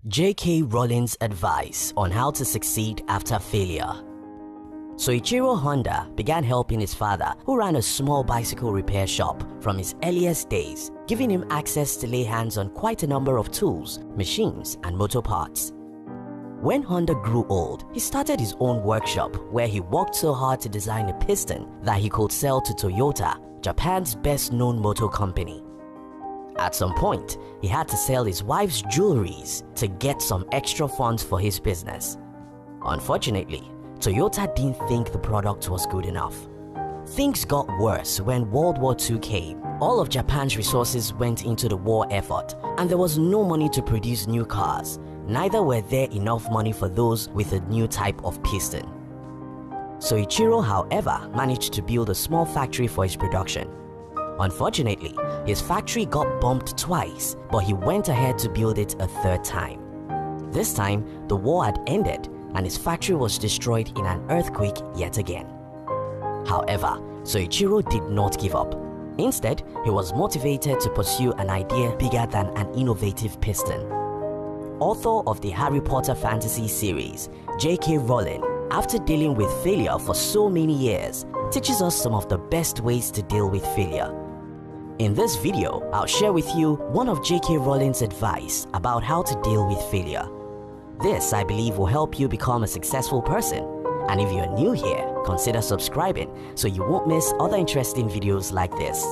J.K. Rowling's advice on how to succeed after failure. Soichiro Honda began helping his father, who ran a small bicycle repair shop, from his earliest days, giving him access to lay hands on quite a number of tools, machines, and motor parts. When Honda grew old, he started his own workshop where he worked so hard to design a piston that he could sell to Toyota, Japan's best-known motor company. At some point, he had to sell his wife's jewelries to get some extra funds for his business. Unfortunately, Toyota didn't think the product was good enough. Things got worse when World War II came. All of Japan's resources went into the war effort, and there was no money to produce new cars. Neither were there enough money for those with a new type of piston. Soichiro, however, managed to build a small factory for his production. Unfortunately, his factory got bombed twice, but he went ahead to build it a third time. This time, the war had ended and his factory was destroyed in an earthquake yet again. However, Soichiro did not give up. Instead, he was motivated to pursue an idea bigger than an innovative piston. Author of the Harry Potter fantasy series, J.K. Rowling, after dealing with failure for so many years, teaches us some of the best ways to deal with failure. In this video, I'll share with you one of J.K. Rowling's advice about how to deal with failure. This, I believe, will help you become a successful person. And if you're new here, consider subscribing so you won't miss other interesting videos like this.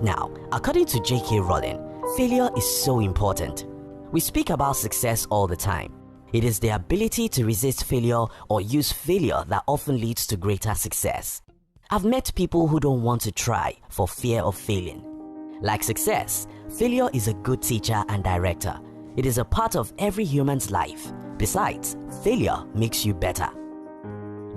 Now, according to J.K. Rowling, failure is so important. We speak about success all the time. It is the ability to resist failure or use failure that often leads to greater success. I've met people who don't want to try for fear of failing. Like success, failure is a good teacher and director. It is a part of every human's life. Besides, failure makes you better.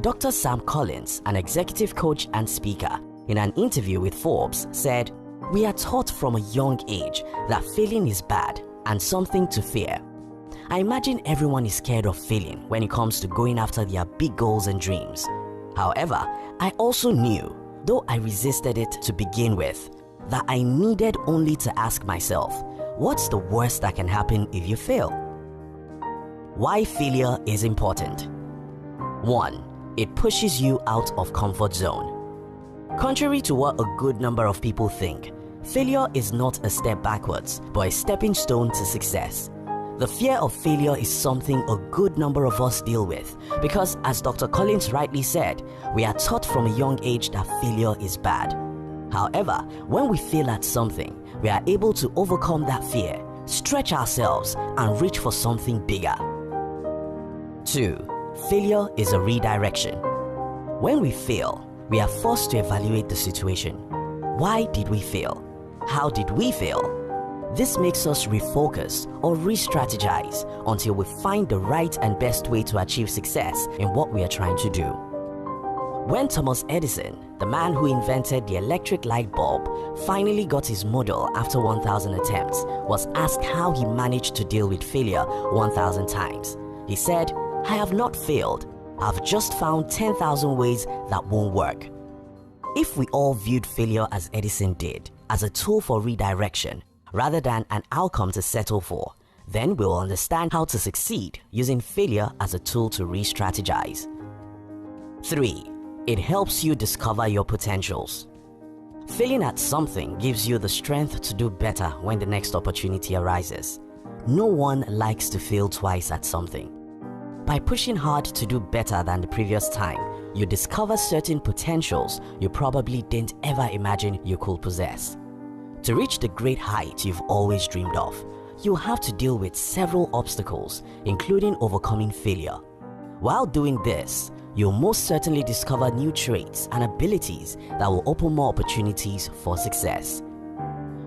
Dr. Sam Collins, an executive coach and speaker, in an interview with Forbes, said, "We are taught from a young age that failing is bad and something to fear. I imagine everyone is scared of failing when it comes to going after their big goals and dreams. However, I also knew, though I resisted it to begin with, that I needed only to ask myself, what's the worst that can happen if you fail?" Why failure is important. 1. It pushes you out of comfort zone. Contrary to what a good number of people think, failure is not a step backwards, but a stepping stone to success. The fear of failure is something a good number of us deal with because, as Dr. Collins rightly said, we are taught from a young age that failure is bad. However, when we fail at something, we are able to overcome that fear, stretch ourselves, and reach for something bigger. 2. Failure is a redirection. When we fail, we are forced to evaluate the situation. Why did we fail? How did we fail? This makes us refocus or re-strategize until we find the right and best way to achieve success in what we are trying to do. When Thomas Edison, the man who invented the electric light bulb, finally got his model after 1,000 attempts, was asked how he managed to deal with failure 1,000 times. He said, "I have not failed. I've just found 10,000 ways that won't work." If we all viewed failure as Edison did, as a tool for redirection, rather than an outcome to settle for, then we'll understand how to succeed using failure as a tool to re-strategize. 3. It helps you discover your potentials. Failing at something gives you the strength to do better when the next opportunity arises. No one likes to fail twice at something. By pushing hard to do better than the previous time, you discover certain potentials you probably didn't ever imagine you could possess. To reach the great height you've always dreamed of, you'll have to deal with several obstacles, including overcoming failure. While doing this, you'll most certainly discover new traits and abilities that will open more opportunities for success.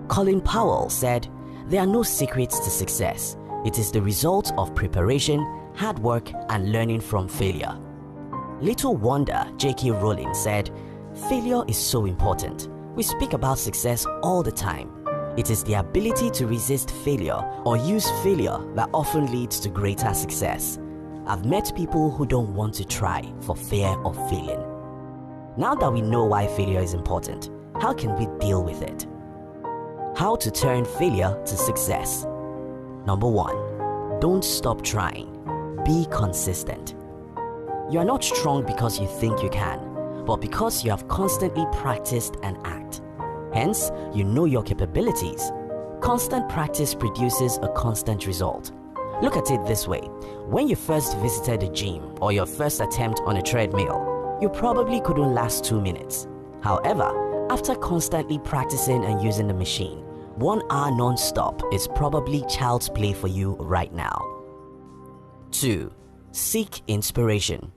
Colin Powell said, "There are no secrets to success. It is the result of preparation, hard work, and learning from failure." Little wonder J.K. Rowling said, "Failure is so important. We speak about success all the time. It is the ability to resist failure or use failure that often leads to greater success. I've met people who don't want to try for fear of failing." Now that we know why failure is important, how can we deal with it? How to turn failure to success. Number 1. Don't stop trying. Be consistent. You are not strong because you think you can, but because you have constantly practiced and act. Hence, you know your capabilities. Constant practice produces a constant result. Look at it this way. When you first visited a gym or your first attempt on a treadmill, you probably couldn't last 2 minutes. However, after constantly practicing and using the machine, 1 hour non-stop is probably child's play for you right now. 2. Seek inspiration.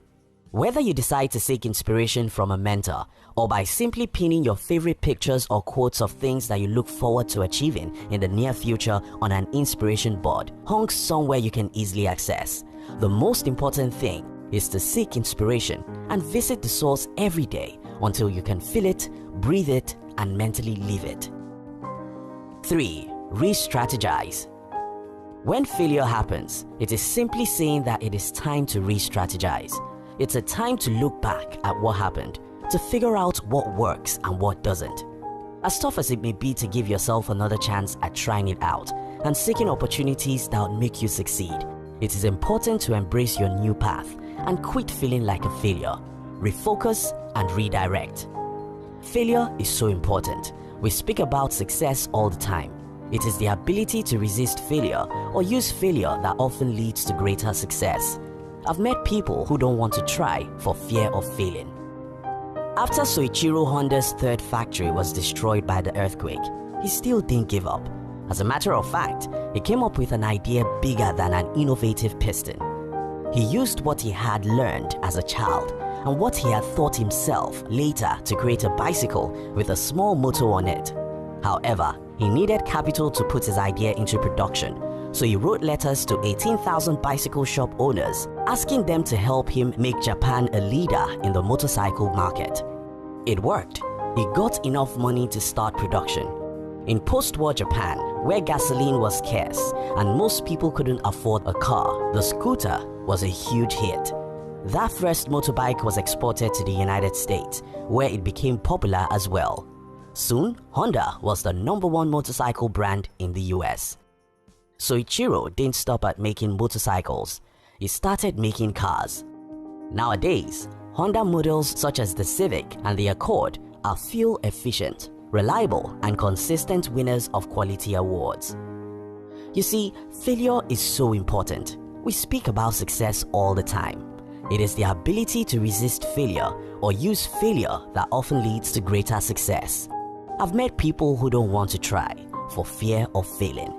Whether you decide to seek inspiration from a mentor or by simply pinning your favorite pictures or quotes of things that you look forward to achieving in the near future on an inspiration board hung somewhere you can easily access, the most important thing is to seek inspiration and visit the source every day until you can feel it, breathe it, and mentally live it. 3. Re-strategize. When failure happens, it is simply saying that it is time to re-strategize. It's a time to look back at what happened, to figure out what works and what doesn't. As tough as it may be to give yourself another chance at trying it out and seeking opportunities that will make you succeed, it is important to embrace your new path and quit feeling like a failure. Refocus and redirect. Failure is so important. We speak about success all the time. It is the ability to resist failure or use failure that often leads to greater success. I've met people who don't want to try for fear of failing. After Soichiro Honda's third factory was destroyed by the earthquake, he still didn't give up. As a matter of fact, he came up with an idea bigger than an innovative piston. He used what he had learned as a child and what he had thought himself later to create a bicycle with a small motor on it. However, he needed capital to put his idea into production, so he wrote letters to 18,000 bicycle shop owners asking them to help him make Japan a leader in the motorcycle market. It worked. He got enough money to start production. In post-war Japan, where gasoline was scarce and most people couldn't afford a car, the scooter was a huge hit. That first motorbike was exported to the United States, where it became popular as well. Soon, Honda was the #1 motorcycle brand in the US. Soichiro didn't stop at making motorcycles. He started making cars. Nowadays, Honda models such as the Civic and the Accord are fuel efficient, reliable, and consistent winners of quality awards. You see, failure is so important. We speak about success all the time. It is the ability to resist failure or use failure that often leads to greater success. I've met people who don't want to try for fear of failing.